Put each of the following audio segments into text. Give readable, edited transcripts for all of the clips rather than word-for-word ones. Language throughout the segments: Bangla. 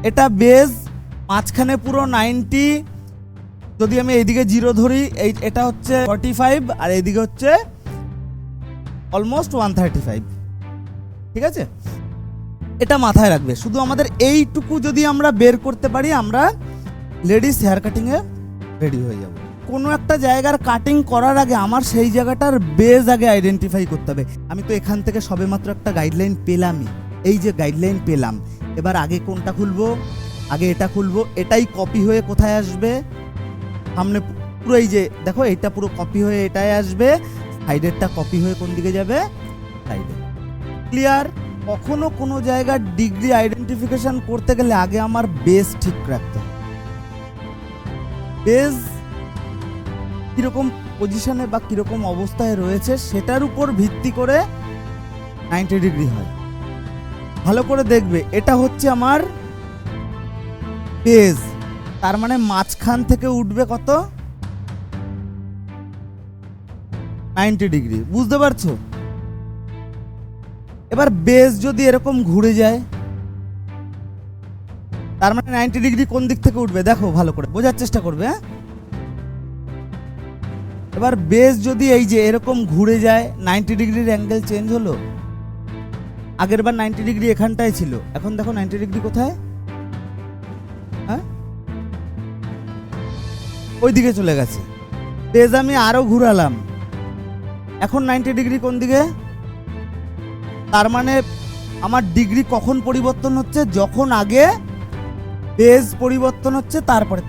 এটা বেজ, মাঝখানে পুরো 90, যদি আমি এইদিকে 0 ধরি এটা হচ্ছে 45 আর এইদিকে হচ্ছে অলমোস্ট 135। ঠিক আছে, এটা মাথায় রাখবে। শুধু আমাদের এইটুকু যদি আমরা বের করতে পারি, আমরা লেডিস হেয়ার কাটিংয়ে রেডি হয়ে যাব। কোনো একটা জায়গার কাটিং করার আগে আমার সেই জায়গাটার বেজ আগে আইডেন্টিফাই করতে হবে। আমি তো এখান থেকে সবেমাত্র একটা গাইডলাইন পেলামই, এই যে গাইডলাইন পেলাম, এবার আগে কোনটা খুলবো? আগে এটা খুলবো। এটাই কপি হয়ে কোথায় আসবে? সামনে পুরো এই যে দেখো, এইটা পুরো কপি হয়ে এটাই আসবে, সাইডেরটা কপি হয়ে কোন দিকে যাবে? সাইডে। ক্লিয়ার? কখনো কোনো জায়গার ডিগ্রি আইডেন্টিফিকেশন করতে গেলে আগে আমার বেস ঠিক রাখতে হবে। বেস কিরকম পজিশনে বা কিরকম অবস্থায় রয়েছে সেটার উপর ভিত্তি করে 90 ডিগ্রি হয়। ভালো করে দেখবে, এটা হচ্ছে আমার বেস, তার মানে মাঝখান থেকে উঠবে কত? 90 ডিগ্রি। বুঝতে পারছো? এবার বেস যদি এরকম ঘুরে যায়, তার মানে 90 ডিগ্রি কোন দিক থেকে উঠবে? দেখো, ভালো করে বোঝার চেষ্টা করবে। এবার বেস যদি এই যে এরকম ঘুরে যায়, 90 ডিগ্রির অ্যাঙ্গেল চেঞ্জ হলো। আগের বার 90 ডিগ্রি এখানটায় ছিল, এখন দেখো 90 ডিগ্রি কোথায়? হ্যাঁ, ওইদিকে চলে গেছে। বেস আমি আরো ঘুরালাম, এখন 90 ডিগ্রি কোন দিকে? তার মানে আমার ডিগ্রি কখন পরিবর্তন হচ্ছে? যখন আগে বেস পরিবর্তন হচ্ছে তারপরে।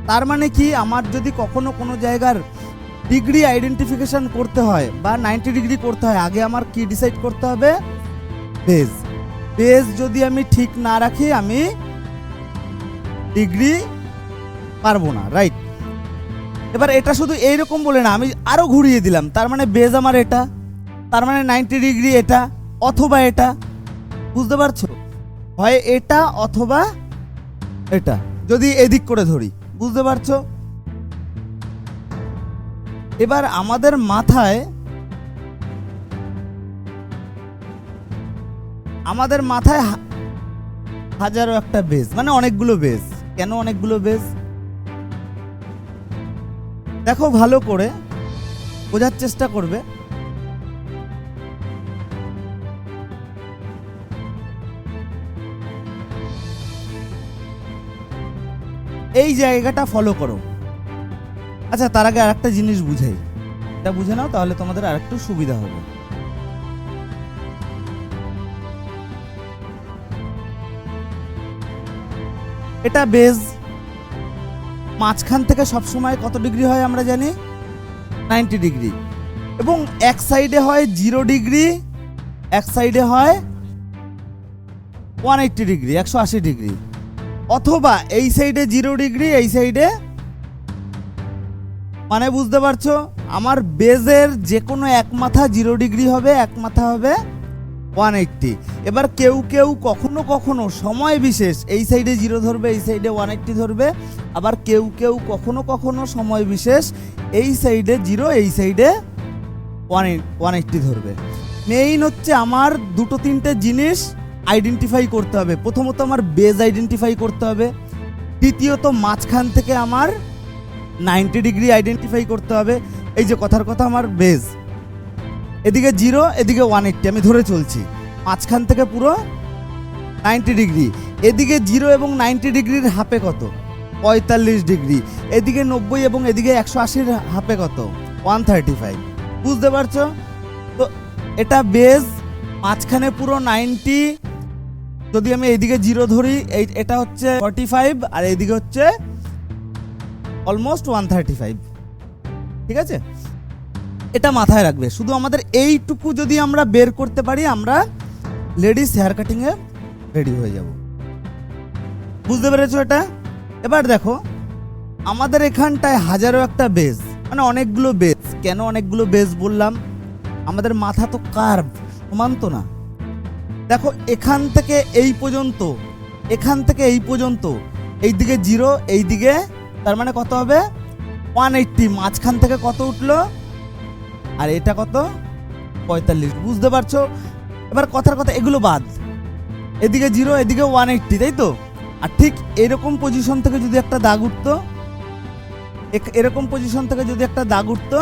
তার মানে কি, আমার যদি কখনো কোনো জায়গার ডিগ্রি আইডেন্টিফিকেশন করতে হয় বা 90 ডিগ্রি করতে হয়, আগে আমার কি ডিসাইড করতে হবে? বেস। বেস যদি আমি ঠিক না রাখি, আমি ডিগ্রি পারবো না। রাইট? এবার এটা শুধু এইরকম বলে না, আমি আরো ঘুরিয়ে দিলাম, তার মানে বেস আমার এটা, তার মানে 90 ডিগ্রি এটা অথবা এটা। বুঝতে পারছো? হয় এটা অথবা এটা, যদি এদিক করে ধরি। বুঝতে পারছো? এবার আমাদের মাথায় হাজারো একটা বেস, মানে অনেকগুলো বেস। কেন অনেকগুলো বেস? দেখো, ভালো করে বোঝার চেষ্টা করবে। এই জায়গাটা ফলো করো। আচ্ছা, তার আগে আরেকটা জিনিস বুঝাই, এটা বুঝে নাও, তাহলে তোমাদের আরেকটু সুবিধা হবে। এটা বেস, মাঝখান থেকে সবসময় কত ডিগ্রি হয় আমরা জানি? 90 ডিগ্রি। এবং এক সাইডে হয় 0 ডিগ্রি, এক সাইডে হয় 180 ডিগ্রি, 180 ডিগ্রি। অথবা এই সাইডে 0 ডিগ্রি, এই সাইডে, মানে বুঝতে পারছো, আমার বেজের যে কোনো এক মাথা 0 ডিগ্রি হবে, এক মাথা হবে 180। এবার কেউ কেউ কখনো কখনো সময় বিশেষ এই সাইডে 0 ধরবে, এই সাইডে 180 ধরবে। আবার কেউ কেউ কখনো কখনো সময় বিশেষ এই সাইডে 0, এই সাইডে 180 ধরবে। মেইন হচ্ছে আমার দুটো তিনটে জিনিস আইডেন্টিফাই করতে হবে। প্রথমত আমার বেজ আইডেন্টিফাই করতে হবে, দ্বিতীয়ত মাঝখান থেকে আমার 90 ডিগ্রি আইডেন্টিফাই করতে হবে। এই যে কথার কথা, আমার বেজ এদিকে 0, এদিকে 180, আমি ধরে চলছি, মাঝখান থেকে পুরো 90 ডিগ্রি। এদিকে 0 এবং 90 ডিগ্রির হাফে কত? 45 ডিগ্রি। এদিকে 90 এবং এদিকে 180-র হাফে কত? 135। বুঝতে পারছো? তো এটা বেজ, মাঝখানে পুরো 90, যদি আমি এইদিকে 0 ধরি, এটা হচ্ছে 45 আর এইদিকে হচ্ছে অলমোস্ট 135। ঠিক আছে, এটা মাথায় রাখবে। শুধু আমাদের এইটুকু যদি আমরা বের করতে পারি, আমরা লেডিস হেয়ার কাটিংয়ে রেডি হয়ে যাব। বুঝতে পেরেছো এটা? এবার দেখো, আমাদের এখানটায় হাজারো একটা বেস, মানে অনেকগুলো বেস। কেন অনেকগুলো বেস বললাম? আমাদের মাথা তো কার্ভ, সমান তো না। দেখো, এখান থেকে এই পর্যন্ত, এখান থেকে এই পর্যন্ত, এইদিকে 0, এইদিকে, তার মানে কত হবে? 180। মাঝখান থেকে কত উঠলো? আর এটা কত? 45। বুঝতে পারছো? এবার কথার কথা, এগুলো বাদ, এদিকে 0, এদিকে 180, তাই তো? আর ঠিক এরকম পজিশন থেকে যদি একটা দাগ উঠতো, এরকম পজিশন থেকে যদি একটা দাগ উঠতো,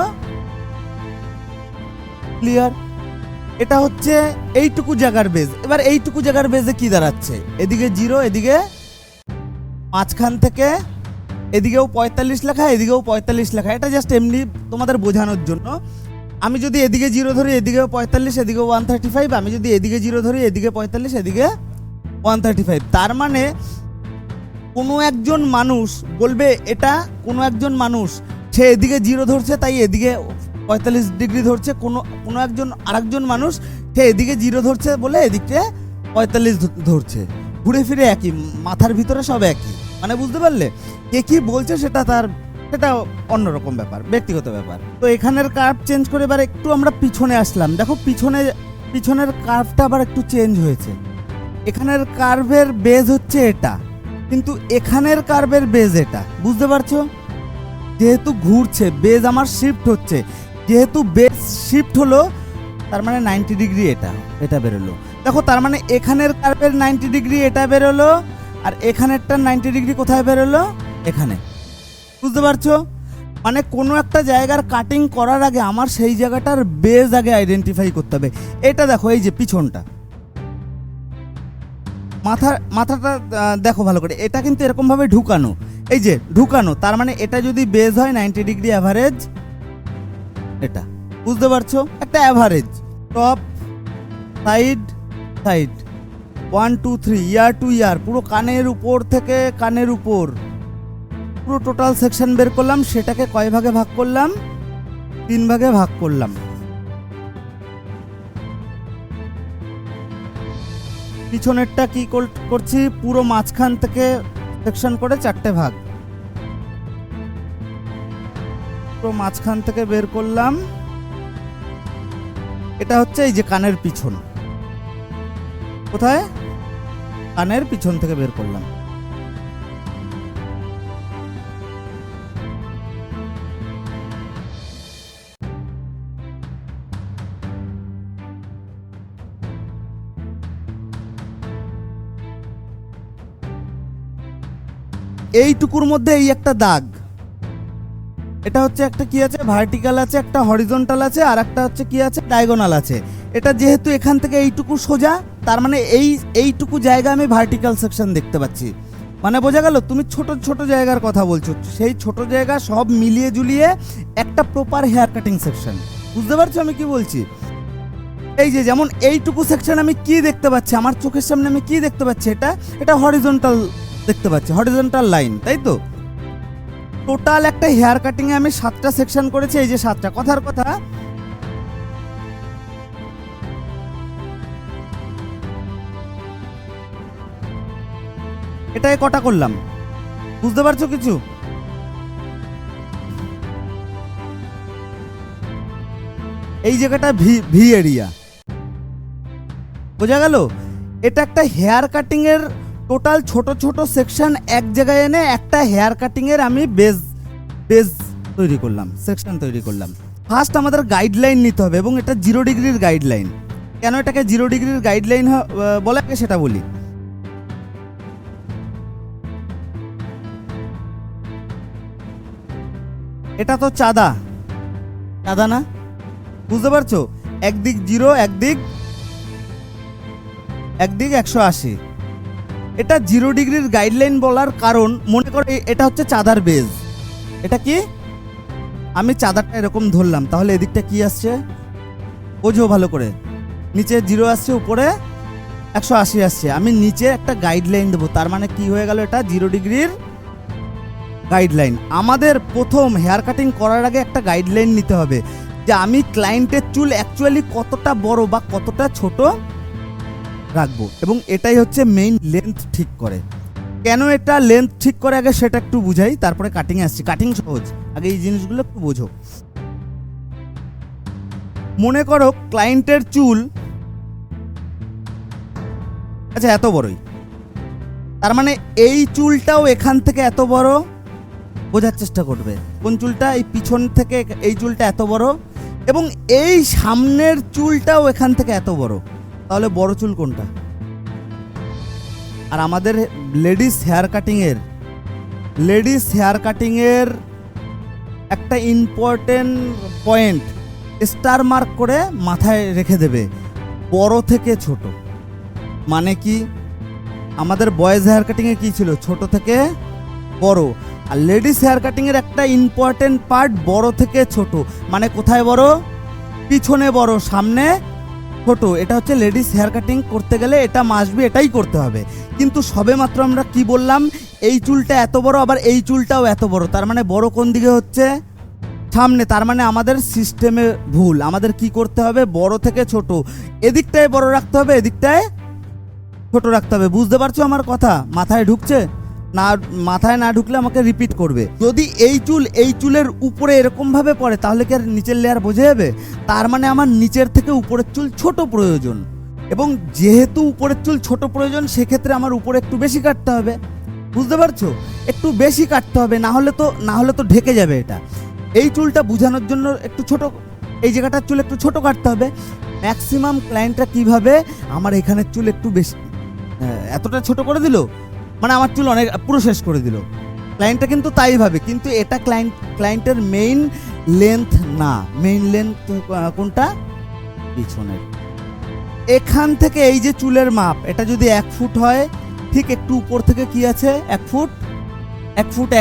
ক্লিয়ার? এটা হচ্ছে এইটুকু জায়গার বেজ। এবার এইটুকু জায়গার বেজে কি দাঁড়াচ্ছে, এদিকে 0, এদিকে মাঝখান থেকে এদিকেও 45 লেখা, এদিকেও 45 লেখা। এটা জাস্ট এমনি তোমাদের বোঝানোর জন্য। আমি যদি এদিকে 0 ধরি, এদিকেও 45, এদিকেও 135, আমি যদি এদিকে 0 ধরি, এদিকে 45, এদিকে 135, তার মানে কোনো একজন মানুষ বলবে, এটা কোনো একজন মানুষ সে এদিকে 0 ধরছে তাই এদিকে 45 ডিগ্রি ধরছে, কোনো একজন আরেকজন মানুষ সে এদিকে 0 ধরছে বলে এদিকে 45 ধরছে। ঘুরে ফিরে একই, মাথার ভিতরে সব একই। মানে বুঝতে পারলে, কে কি বলছে সেটা অন্যরকম ব্যাপার, ব্যক্তিগত ব্যাপার। তো এখানের কার্ভ চেঞ্জ করে এবার একটু আমরা পিছনে আসলাম। দেখো পিছনের কার্ভটা আবার একটু চেঞ্জ হয়েছে। এখানের কার্ভের বেজ হচ্ছে এটা, কিন্তু এখানের কার্ভের বেজ এটা। বুঝতে পারছো? যেহেতু ঘুরছে, বেজ আমার শিফট হচ্ছে, যেহেতু বেজ শিফট হলো তার মানে 90 ডিগ্রি এটা বেরোলো। দেখো তার মানে এখানের কার্ভের 90 ডিগ্রি এটা বেরোলো, আর এখানেরটা 90 ডিগ্রি কোথায় বেরোলো, এখানে। বুঝতে পারছো? মানে কোনো একটা জায়গার কাটিং করার আগে আমার সেই জায়গাটার বেজ আগে আইডেন্টিফাই করতে হবে। এটা দেখো, এই যে পিছনটা, মাথাটা দেখো ভালো করে, এটা কিন্তু এরকম ভাবে ঢুকানো, এই যে ঢুকানো, তার মানে এটা যদি বেজ হয় 90 ডিগ্রি অ্যাভারেজ এটা। বুঝতে পারছো? একটা অ্যাভারেজ, টপ, সাইড, 1 2 3, ইয়ার টু ইয়ার, পুরো কানের উপর থেকে কানের উপর পুরো টোটাল সেকশন বের করলাম। সেটাকে কয় ভাগে ভাগ করলাম? 3 ভাগে ভাগ করলাম। পিছনেরটা কি করছি, পুরো মাঝখান থেকে সেকশন করে 4টে ভাগ, পুরো মাঝখান থেকে বের করলাম। এটা হচ্ছে এই যে কানের পিছন, কোথায়? কানের পিছন থেকে বের করলাম। এইটুকুর মধ্যে এই একটা দাগ, এটা হচ্ছে একটা কি আছে, ভার্টিক্যাল আছে, একটা হরিজন্টাল আছে, আর একটা হচ্ছে কি আছে, ডায়াগোনাল আছে। এটা যেহেতু এখান থেকে এইটুকু সোজা, তার মানে এইটুকু জায়গা আমি ভার্টিক্যাল সেকশন দেখতে পাচ্ছি। মানে বোঝা গেল? তুমি ছোট ছোট জায়গার কথা বলছো, সেই ছোট জায়গা সব মিলিয়ে জুলিয়ে একটা প্রপার হেয়ার কাটিং সেকশন। বুঝতে পারছো আমি কি বলছি? এই যে যেমন এইটুকু সেকশন আমি কি দেখতে পাচ্ছি, আমার চোখের সামনে আমি কি দেখতে পাচ্ছি, এটা হরিজন্টাল দেখতে পাচ্ছি, হরিজন্টাল লাইন, তাই তো? টোটাল একটা হেয়ার কাটিং এ আমি 7টা সেকশন করেছি, এই যে 7টা। কথার কথা, এটাই কটা করলাম? বুঝতে পারছো কিছু? এই জায়গাটা ভি এরিয়া, বোঝা গেল? এটা একটা হেয়ার কাটিং এর টোটাল ছোট ছোট সেকশন এক জায়গায় এনে একটা হেয়ার কাটিং এর আমি বেজ তৈরি করলাম, সেকশন তৈরি করলাম। ফার্স্ট আমাদের গাইডলাইন নিতে হবে, এবং এটা 0 ডিগ্রির গাইডলাইন। কেন এটাকে 0 ডিগ্রির গাইডলাইন বলে আগে সেটা বলি। এটা তো চাঁদা না? বুঝতে পারছো? একদিক 0, একদিক 180। এটা 0 ডিগ্রির গাইডলাইন বলার কারণ, মনে করো এটা হচ্ছে চাঁদার বেজ। এটা কি? আমি চাঁদাটা এরকম ধরলাম, তাহলে এদিকটা কি আসছে বোঝো ভালো করে। নিচে 0 আসছে, উপরে 180 আসছে। আমি নিচে একটা গাইডলাইন দেবো, তার মানে কি হয়ে গেল? এটা 0 ডিগ্রির গাইডলাইন। আমাদের প্রথম হেয়ার কাটিং করার আগে একটা গাইডলাইন নিতে হবে যে আমি ক্লায়েন্টের চুল অ্যাকচুয়ালি কতটা বড় বা কতটা ছোট রাখবো, এবং এটাই হচ্ছে মেইন লেন্থ ঠিক করে। কেন এটা লেন্থ ঠিক করে আগে সেটা একটু বুঝাই, তারপরে কাটিং আসছি। কাটিং সহজ, আগে এই জিনিসগুলো একটু বোঝো। মনে করো ক্লায়েন্টের চুল আচ্ছা এত বড়ই, তার মানে এই চুলটাও এখান থেকে এত বড়, বোঝার চেষ্টা করবে। কোন চুলটা? এই পিছন থেকে এই চুলটা এত বড়, এবং এই সামনের চুলটাও এখান থেকে এত বড়। তাহলে বড় চুল কোনটা? আর আমাদের লেডিস হেয়ার কাটিংয়ের একটা ইম্পর্টেন্ট পয়েন্ট স্টার মার্ক করে মাথায় রেখে দেবে, বড় থেকে ছোট। মানে কি, আমাদের বয়েজ হেয়ার কাটিংয়ে কী ছিল, ছোট থেকে বড়। আর লেডিস হেয়ার কাটিংয়ের একটা ইম্পর্টেন্ট পার্ট বড় থেকে ছোট। মানে কোথায় বড়, পিছনে বড়, সামনে ছোট। এটা হচ্ছে লেডিস হেয়ার কাটিং করতে গেলে এটা মাসবি, এটাই করতে হবে। কিন্তু সবেমাত্র আমরা কি বললাম, এই চুলটা এত বড়, আবার এই চুলটাও এত বড়। তার মানে বড় কোন দিকে হচ্ছে, সামনে। তার মানে আমাদের সিস্টেমে ভুল। আমাদের কি করতে হবে, বড় থেকে ছোট, এদিকটায় বড় রাখতে হবে, এদিকটায় ছোট রাখতে হবে। বুঝতে পারছো আমার কথা? মাথায় ঢুকছে? না, মাথায় না ঢুকলে আমাকে রিপিট করবে। যদি এই চুলের উপরে এরকম ভাবে পড়ে তাহলে কি আর নিচের লেয়ার বোঝা যাবে? তার মানে আমার নিচের থেকে উপরের চুল ছোট প্রয়োজন, এবং যেহেতু উপরের চুল ছোট প্রয়োজন সেক্ষেত্রে আমার উপরে একটু বেশি কাটতে হবে। বুঝতে পারছো? একটু বেশি কাটতে হবে, না হলে তো ঢেকে যাবে এটা। এই চুলটা বোঝানোর জন্য একটু ছোট, এই জায়গাটার চুল একটু ছোট কাটতে হবে। ম্যাক্সিমাম ক্লায়েন্টরা কিভাবে, আমার এখানের চুল একটু বেশি, এতটা ছোট করে দিল, মানে আমার চুল অনেক পুরো শেষ করে দিল। ক্লায়েন্টটা কিন্তু তাই ভাবে, কিন্তু এটা ক্লায়েন্টের মেইন লেন্থ না। মেইন লেন্থ কোনটা, পিছনের। এখান থেকে এই যে চুলের মাপ, এটা যদি 1 ফুট হয়, ঠিক একটু উপর থেকে কি আছে, 1 ফুট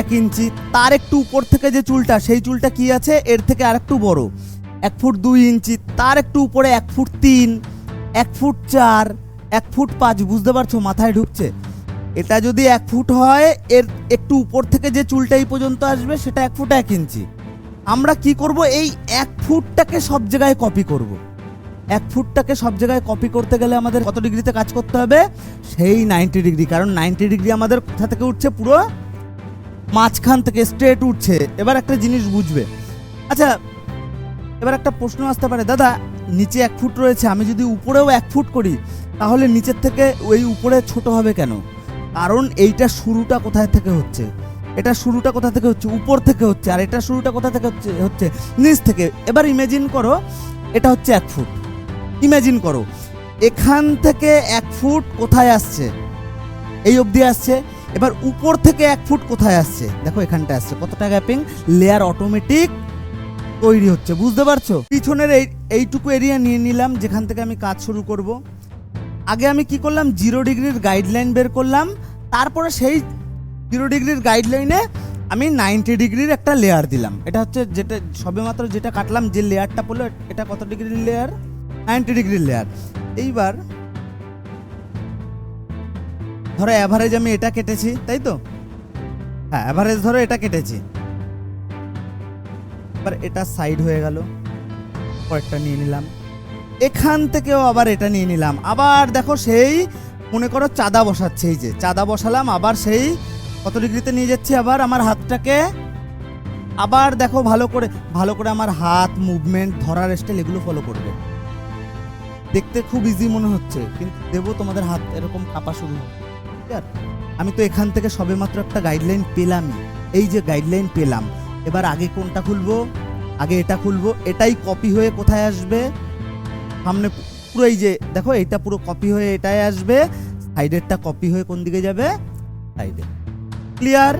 1 ইঞ্চি। তার একটু উপর থেকে যে চুলটা, সেই চুলটা কি আছে, এর থেকে আর একটু বড়, 1 ফুট 2 ইঞ্চি। তার একটু উপরে 1 ফুট 3, 1 ফুট 4, 1 ফুট 5। বুঝতে পারছো? মাথায় ঢুকছে? এটা যদি 1 ফুট হয়, এর একটু উপর থেকে যে চুলটা এই পর্যন্ত আসবে সেটা 1 ফুট 1 ইঞ্চি। আমরা কি করব, এই 1 ফুটটাকে সব জায়গায় কপি করব। 1 ফুটটাকে সব জায়গায় কপি করতে গেলে আমাদের কত ডিগ্রিতে কাজ করতে হবে, সেই 90 ডিগ্রি। কারণ 90 ডিগ্রি আমাদের কোথা থেকে উঠছে, পুরো মাঝখান থেকে স্ট্রেট উঠছে। এবার একটা জিনিস বুঝবে। আচ্ছা, এবার একটা প্রশ্ন আসতে পারে, দাদা নিচে 1 ফুট রয়েছে, আমি যদি উপরেও 1 ফুট করি তাহলে নিচের থেকে ওই উপরে ছোট হবে কেন? কারণ এইটা শুরুটা কোথায় থেকে হচ্ছে, এটা শুরুটা কোথা থেকে হচ্ছে, উপর থেকে হচ্ছে। আর এটা শুরুটা কোথা থেকে হচ্ছে নিচ থেকে। এবার ইমেজিন করো এটা হচ্ছে 1 ফুট। ইমেজিন করো এখান থেকে 1 ফুট কোথায় আসছে, এই অবধি আসছে। এবার উপর থেকে 1 ফুট কোথায় আসছে, দেখো এখানটা আসছে। কতটা গ্যাপিং, লেয়ার অটোমেটিক তৈরি হচ্ছে। বুঝতে পারছো? পিছনের এইটুকু এরিয়া নিয়ে নিলাম যেখান থেকে আমি কাজ শুরু করব। আগে আমি কি করলাম, 0 ডিগ্রির গাইডলাইন বের করলাম। তারপরে সেই 0 ডিগ্রির গাইডলাইনে আমি 90 ডিগ্রির একটা লেয়ার দিলাম। এটা হচ্ছে যেটা সবেমাত্র যেটা কাটলাম, যে লেয়ারটা পড়লো, এটা কত ডিগ্রির লেয়ার, 90 ডিগ্রির লেয়ার। এইবার ধরো অ্যাভারেজ আমি এটা কেটেছি, তাই তো? হ্যাঁ, অ্যাভারেজ ধরো এটা কেটেছি। এবার এটা সাইড হয়ে গেল, পরেরটা নিয়ে নিলাম। এখান থেকেও আবার এটা নিয়ে নিলাম। আবার দেখো সেই মনে করো চাঁদা বসাচ্ছে, এই যে চাঁদা বসালাম, আবার সেই কত ডিগ্রিতে নিয়ে যাচ্ছি, আবার আমার হাতটাকে, আবার দেখো ভালো করে আমার হাত মুভমেন্ট, ধরার স্টাইল, এগুলো ফলো করবে। দেখতে খুব ইজি মনে হচ্ছে, কিন্তু দেবো তোমাদের হাত এরকম কাঁপা শুরু হবে। আমি তো এখান থেকে সবেমাত্র একটা গাইডলাইন পেলামই, এই যে গাইডলাইন পেলাম। এবার আগে কোনটা খুলবো, আগে এটা খুলবো। এটাই কপি হয়ে কোথায় আসবে, সামনে পুরো, এই যে দেখো এইটা পুরো কপি হয়ে এটাই আসবে। সাইডেরটা কপি হয়ে কোন দিকে যাবে, সাইডে। ক্লিয়ার?